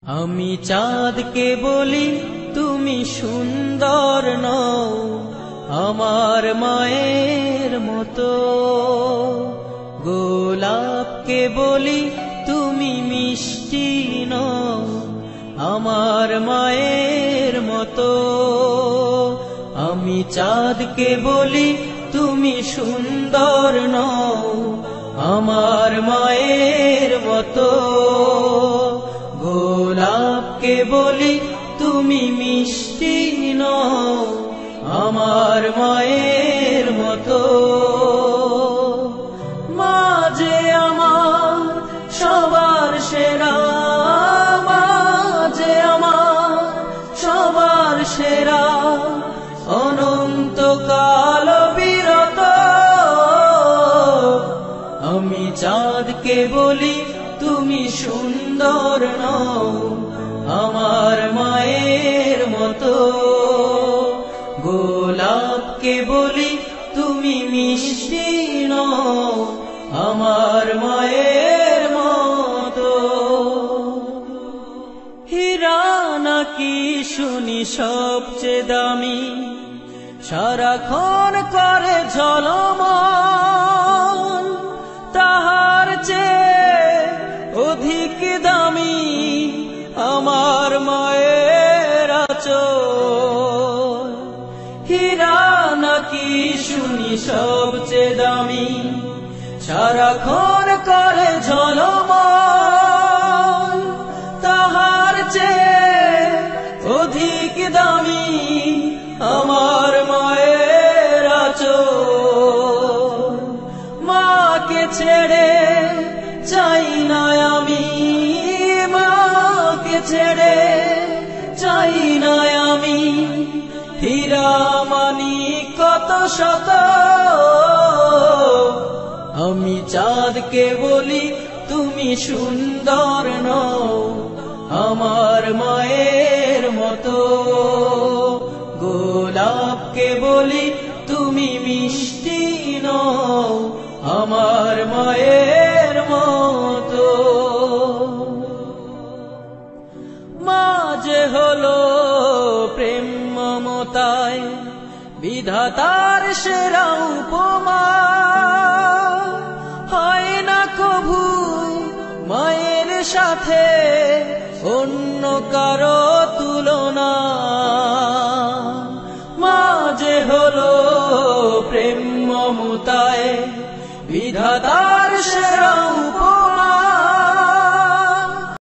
আমি চাঁদকে বলি তুমি সুন্দর নও আমার মায়ের মতো, গোলাপকে বলি তুমি মিষ্টি নও আমার মায়ের মতো। আমি চাঁদকে বলি তুমি সুন্দর নও আমার মায়ের মতো, গোলাপকে বলি তুমি মিষ্টি নও আমার মায়ের মতো। মা যে আমার সবার সেরা, মা যে আমার সবার সেরা, অনন্তকাল বিরত। আমি চাঁদকে বলি তুমি সুন্দর নও আমার মায়ের মতো, গোলাপকে বলি তুমি মিষ্টি নও আমার মায়ের মতো। হীরা নাকি শুনি সবচেয়ে দামি, সারাক্ষণ করে ঝলমল, তাহার চেয়ে অধিক দামি আমার মায়ের আঁচল। হীরা নাকি শুনি সবচেয়ে দামি, সারাক্ষণ করে ঝলমল, তাহার চেয়ে অধিক দামি আমার মায়ের আঁচল। মাকে ছেড়ে চাই না আমি, মাকে ছেড়ে চাই না আমি, হীরা মানি কত শত। আমি চাঁদকে বলি তুমি সুন্দর নও আমার মায়ের মতো, গোলাপকে বলি তুমি মিষ্টি নও আমার মায়ের মতো। মা যে হলো প্রেম মমতায় বিধাতার সেরা উপমা, হয় না কভু মায়ের সাথে অন্য কারো তুলনা। মা যে হলো প্রেম মমতায় বিধাতা